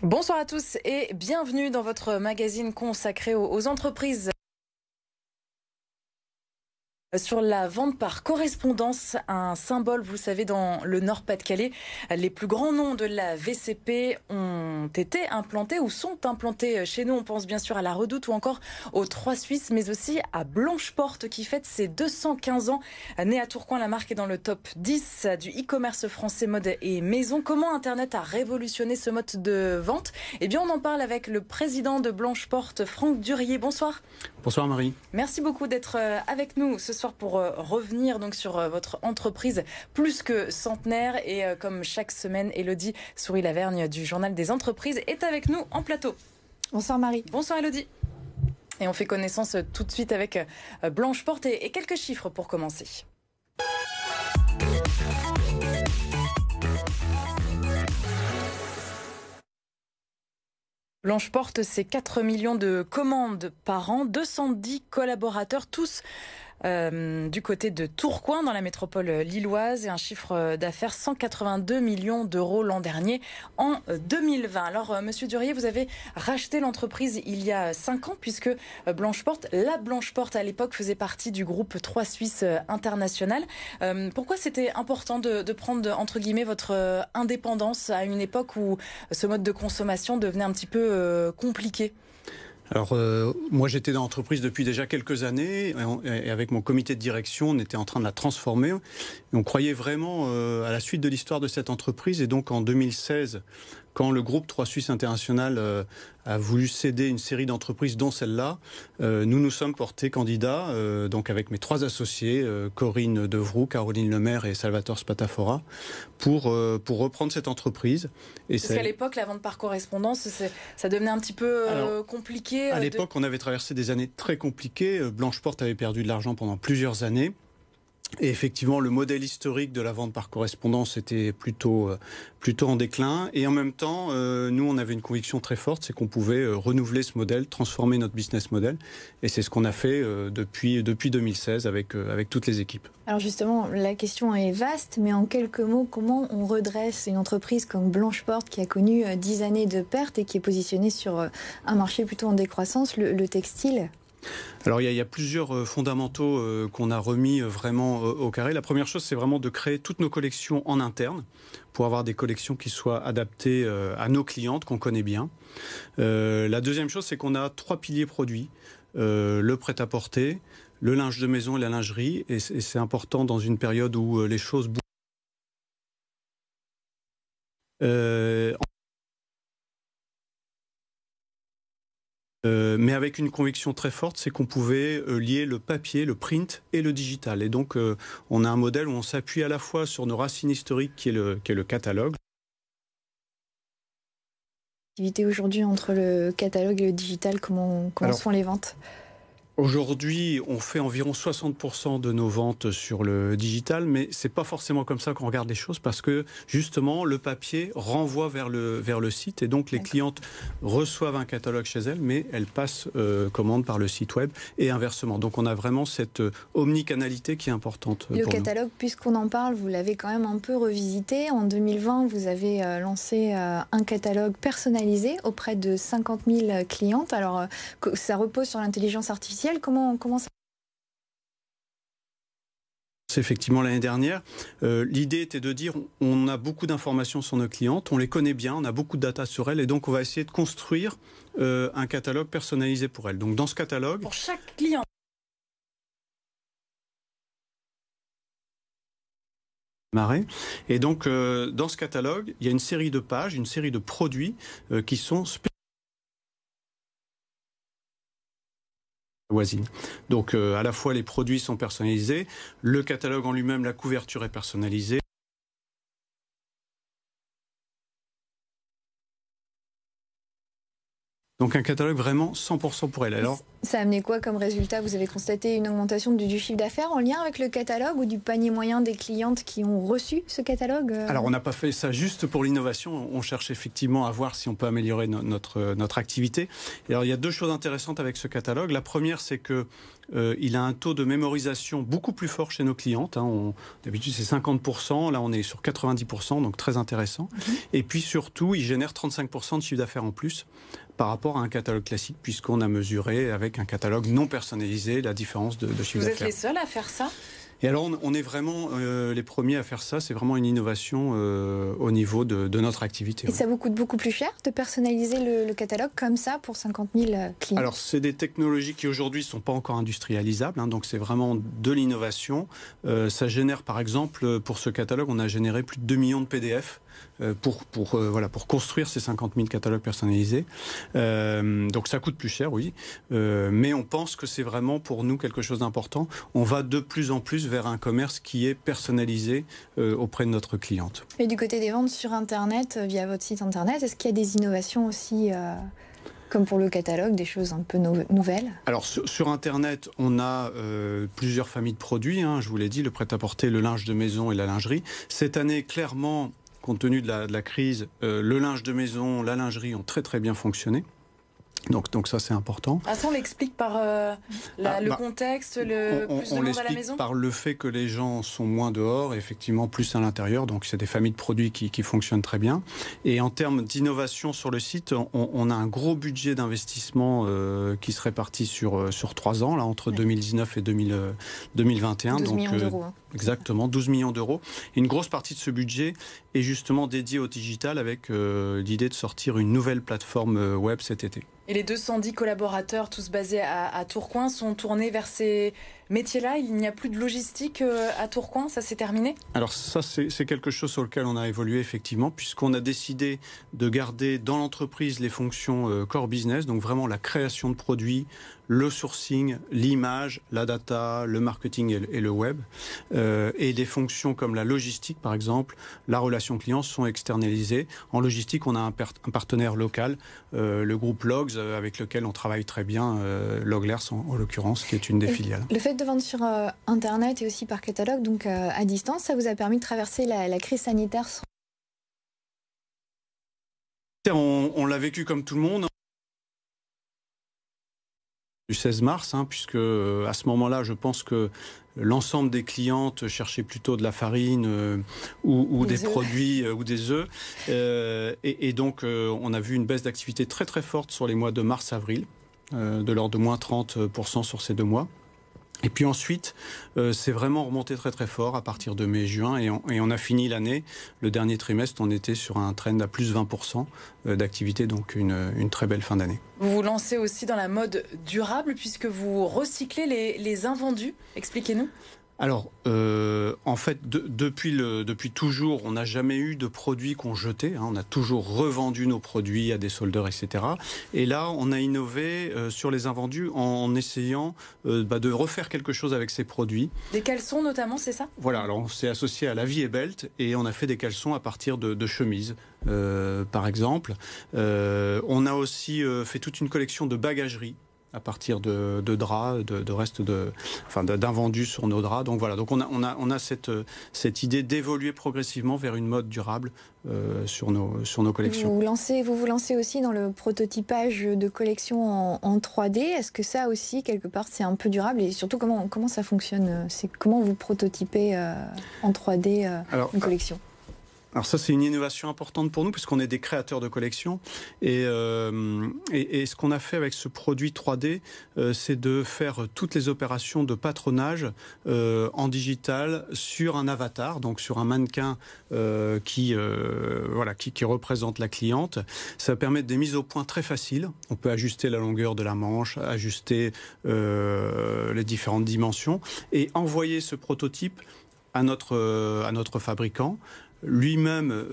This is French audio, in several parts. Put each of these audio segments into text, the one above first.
Bonsoir à tous et bienvenue dans votre magazine consacré aux entreprises. Sur la vente par correspondance, un symbole, vous savez, dans le Nord-Pas-de-Calais, les plus grands noms de la VCP ont été implantés ou sont implantés chez nous. On pense bien sûr à la Redoute ou encore aux Trois Suisses, mais aussi à Blanche-Porte qui fête ses 215 ans. Née à Tourcoing, la marque est dans le top 10 du e-commerce français mode et maison. Comment Internet a révolutionné ce mode de vente? Eh bien, on en parle avec le président de Blanche-Porte, Franck Durier. Bonsoir. Bonsoir Marie. Merci beaucoup d'être avec nous ce soir pour revenir donc sur votre entreprise plus que centenaire. Et comme chaque semaine, Élodie Souris-Lavergne du Journal des Entreprises est avec nous en plateau. Bonsoir Marie. Bonsoir Élodie. Et on fait connaissance tout de suite avec Blanche-Porte et quelques chiffres pour commencer. Blanche-Porte, c'est 4 millions de commandes par an, 210 collaborateurs, tous du côté de Tourcoing, dans la métropole lilloise, et un chiffre d'affaires 182 millions d'euros l'an dernier, en 2020. Alors, Monsieur Durier, vous avez racheté l'entreprise il y a 5 ans, puisque Blanche-Porte, la Blanche-Porte à l'époque, faisait partie du groupe Trois Suisses International. Pourquoi c'était important de prendre, entre guillemets, votre indépendance à une époque où ce mode de consommation devenait un petit peu compliqué? Alors moi j'étais dans l'entreprise depuis déjà quelques années et avec mon comité de direction on était en train de la transformer et on croyait vraiment à la suite de l'histoire de cette entreprise. Et donc en 2016, quand le groupe Trois Suisses International a voulu céder une série d'entreprises dont celle-là, nous nous sommes portés candidats, donc avec mes 3 associés, Corinne Devroux, Caroline Lemaire et Salvatore Spatafora, pour reprendre cette entreprise. Parce qu'à l'époque, la vente par correspondance, ça devenait un petit peu compliqué. À l'époque, on avait traversé des années très compliquées. Blanche-Porte avait perdu de l'argent pendant plusieurs années. Et effectivement, le modèle historique de la vente par correspondance était plutôt en déclin. Et en même temps, nous, on avait une conviction très forte, c'est qu'on pouvait renouveler ce modèle, transformer notre business model. Et c'est ce qu'on a fait depuis 2016 avec toutes les équipes. Alors justement, la question est vaste, mais en quelques mots, comment on redresse une entreprise comme Blanche-Porte qui a connu 10 années de pertes et qui est positionnée sur un marché plutôt en décroissance, le textile ? Alors il y a plusieurs fondamentaux qu'on a remis vraiment au carré. La première chose, c'est vraiment de créer toutes nos collections en interne pour avoir des collections qui soient adaptées à nos clientes qu'on connaît bien. La deuxième chose, c'est qu'on a 3 piliers produits. Le prêt-à-porter, le linge de maison et la lingerie. Et c'est important dans une période où les choses bougent. Mais avec une conviction très forte, c'est qu'on pouvait lier le papier, le print et le digital. Et donc, on a un modèle où on s'appuie à la fois sur nos racines historiques, qui est le catalogue. L'activité aujourd'hui entre le catalogue et le digital, comment se font les ventes ? Aujourd'hui, on fait environ 60% de nos ventes sur le digital, mais c'est pas forcément comme ça qu'on regarde les choses, parce que justement, le papier renvoie vers le site, et donc les clientes reçoivent un catalogue chez elles, mais elles passent commande par le site web et inversement. Donc on a vraiment cette omnicanalité qui est importante pour nous. Le catalogue, puisqu'on en parle, vous l'avez quand même un peu revisité. En 2020, vous avez lancé un catalogue personnalisé auprès de 50 000 clientes. Alors, ça repose sur l'intelligence artificielle. Comment ça... C'est effectivement l'année dernière. L'idée était de dire on a beaucoup d'informations sur nos clientes, on les connaît bien, on a beaucoup de data sur elles, et donc on va essayer de construire un catalogue personnalisé pour elles. Donc dans ce catalogue... Pour chaque client. Et donc dans ce catalogue, il y a une série de pages, une série de produits qui sont voisine. Donc à la fois les produits sont personnalisés, le catalogue en lui-même, la couverture est personnalisée. Donc un catalogue vraiment 100% pour elle. Alors Ça a amené quoi comme résultat? Vous avez constaté une augmentation du chiffre d'affaires en lien avec le catalogue ou du panier moyen des clientes qui ont reçu ce catalogue? Alors, on n'a pas fait ça juste pour l'innovation. On cherche effectivement à voir si on peut améliorer notre activité. Et alors, il y a deux choses intéressantes avec ce catalogue. La première, c'est que il a un taux de mémorisation beaucoup plus fort chez nos clientes. D'habitude, c'est 50%. Là, on est sur 90%, donc très intéressant. Et puis surtout, il génère 35% de chiffre d'affaires en plus par rapport à un catalogue classique, puisqu'on a mesuré avec un catalogue non personnalisé la différence de chiffre d'affaires. Vous êtes les seuls à faire ça? Et alors, on est vraiment les premiers à faire ça. C'est vraiment une innovation au niveau de notre activité. Et ça vous coûte beaucoup plus cher de personnaliser le catalogue comme ça pour 50 000 clients? Alors, c'est des technologies qui aujourd'hui ne sont pas encore industrialisables. Donc, c'est vraiment de l'innovation. Ça génère, par exemple, pour ce catalogue, on a généré plus de 2 millions de PDF. Pour construire ces 50 000 catalogues personnalisés. Donc ça coûte plus cher, oui. Mais on pense que c'est vraiment pour nous quelque chose d'important. On va de plus en plus vers un commerce qui est personnalisé auprès de notre cliente. Et du côté des ventes sur Internet, via votre site Internet, est-ce qu'il y a des innovations aussi comme pour le catalogue, des choses un peu nouvelles? Alors sur Internet, on a plusieurs familles de produits. Je vous l'ai dit, le prêt-à-porter, le linge de maison et la lingerie. Cette année, clairement, compte tenu de la crise, le linge de maison, la lingerie ont très très bien fonctionné. Donc ça c'est important. Ça on l'explique par le contexte, plus de monde à la maison? Par le fait que les gens sont moins dehors et effectivement plus à l'intérieur. Donc c'est des familles de produits qui fonctionnent très bien. Et en termes d'innovation sur le site, on a un gros budget d'investissement qui se répartit sur 3 ans, là, entre 2019 et 2021. 12 millions d'euros. Exactement, 12 millions d'euros. Et une grosse partie de ce budget est justement dédiée au digital avec l'idée de sortir une nouvelle plateforme web cet été. Et les 210 collaborateurs, tous basés à Tourcoing, sont tournés vers ces métiers-là? Il n'y a plus de logistique à Tourcoing? Ça s'est terminé? Alors ça, c'est quelque chose sur lequel on a évolué effectivement, puisqu'on a décidé de garder dans l'entreprise les fonctions core business, donc vraiment la création de produits, le sourcing, l'image, la data, le marketing et le web. Et des fonctions comme la logistique, par exemple, la relation client sont externalisées. En logistique, on a un partenaire local, le groupe Logs, avec lequel on travaille très bien, Loglers en l'occurrence, qui est une des filiales. Le fait de vendre sur Internet et aussi par catalogue, donc à distance, ça vous a permis de traverser la crise sanitaire? On l'a vécu comme tout le monde. Du 16 mars, puisque à ce moment-là, je pense que l'ensemble des clientes cherchaient plutôt de la farine ou des produits ou des œufs. Et donc, on a vu une baisse d'activité très très forte sur les mois de mars-avril, de l'ordre de moins 30% sur ces 2 mois. Et puis ensuite, c'est vraiment remonté très très fort à partir de mai-juin et on a fini l'année. Le dernier trimestre, on était sur un trend à plus 20% d'activité, donc une très belle fin d'année. Vous vous lancez aussi dans la mode durable puisque vous recyclez les invendus. Expliquez-nous. Alors, en fait, depuis toujours, on n'a jamais eu de produits qu'on jetait. On a toujours revendu nos produits à des soldeurs, etc. Et là, on a innové sur les invendus en essayant de refaire quelque chose avec ces produits. Des caleçons notamment, c'est ça? Voilà, alors on s'est associé à La Vie est Belt et on a fait des caleçons à partir de chemises, par exemple. On a aussi fait toute une collection de bagageries à partir de draps, de restes d'invendus sur nos draps. Donc voilà, donc on a cette idée d'évoluer progressivement vers une mode durable sur nos collections. Vous vous lancez aussi dans le prototypage de collections en 3D. Est-ce que ça aussi, quelque part, c'est un peu durable? Et surtout, comment ça fonctionne? Comment vous prototypez en 3D une collection? Alors ça, c'est une innovation importante pour nous puisqu'on est des créateurs de collections et ce qu'on a fait avec ce produit 3D, c'est de faire toutes les opérations de patronage en digital sur un avatar, donc sur un mannequin qui représente la cliente. Ça permet des mises au point très faciles. On peut ajuster la longueur de la manche, ajuster les différentes dimensions et envoyer ce prototype à notre fabricant. Lui-même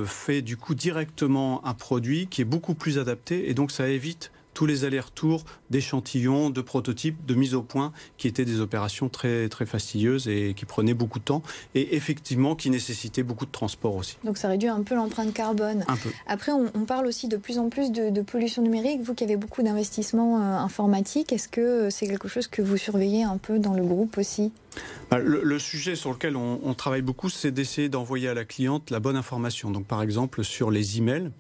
fait du coup directement un produit qui est beaucoup plus adapté et donc ça évite tous les allers-retours d'échantillons, de prototypes, de mise au point, qui étaient des opérations très, très fastidieuses et qui prenaient beaucoup de temps et effectivement qui nécessitaient beaucoup de transport aussi. Donc ça réduit un peu l'empreinte carbone. Un peu. Après, on parle aussi de plus en plus de pollution numérique. Vous qui avez beaucoup d'investissements informatiques, est-ce que c'est quelque chose que vous surveillez un peu dans le groupe aussi ? Le sujet sur lequel on travaille beaucoup, c'est d'essayer d'envoyer à la cliente la bonne information. Donc par exemple sur les emails,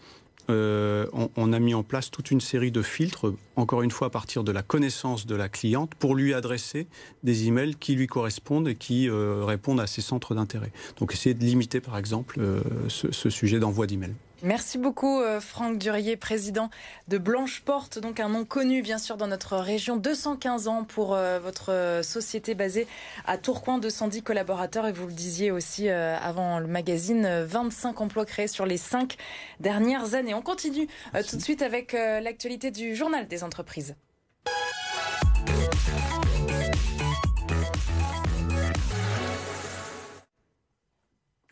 on a mis en place toute une série de filtres, encore une fois à partir de la connaissance de la cliente, pour lui adresser des emails qui lui correspondent et qui répondent à ses centres d'intérêt. Donc essayer de limiter par exemple ce sujet d'envoi d'emails. Merci beaucoup Franck Durier, président de Blanche Porte, donc un nom connu bien sûr dans notre région. 215 ans pour votre société basée à Tourcoing, 210 collaborateurs et vous le disiez aussi avant le magazine, 25 emplois créés sur les 5 dernières années. On continue tout de suite avec l'actualité du journal des entreprises.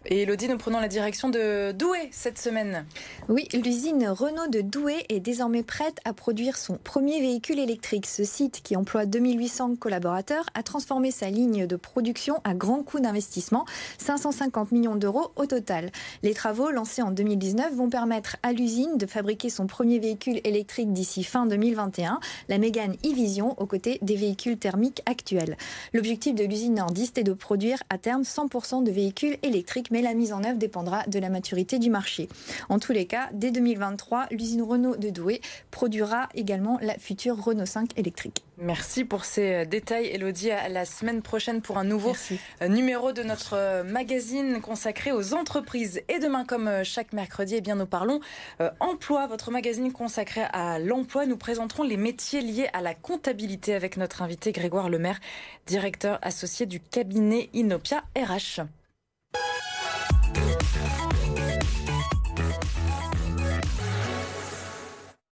Et Elodie, nous prenons la direction de Douai cette semaine. Oui, l'usine Renault de Douai est désormais prête à produire son premier véhicule électrique. Ce site, qui emploie 2800 collaborateurs, a transformé sa ligne de production à grand coût d'investissement, 550 millions d'euros au total. Les travaux lancés en 2019 vont permettre à l'usine de fabriquer son premier véhicule électrique d'ici fin 2021, la Mégane e-Vision, aux côtés des véhicules thermiques actuels. L'objectif de l'usine nordiste est de produire à terme 100% de véhicules électriques, mais la mise en œuvre dépendra de la maturité du marché. En tous les cas, dès 2023, l'usine Renault de Douai produira également la future Renault 5 électrique. Merci pour ces détails, Elodie. À la semaine prochaine pour un nouveau numéro de notre magazine consacré aux entreprises. Et demain, comme chaque mercredi, nous parlons emploi, votre magazine consacré à l'emploi. Nous présenterons les métiers liés à la comptabilité avec notre invité Grégoire Lemaire, directeur associé du cabinet Inopia RH.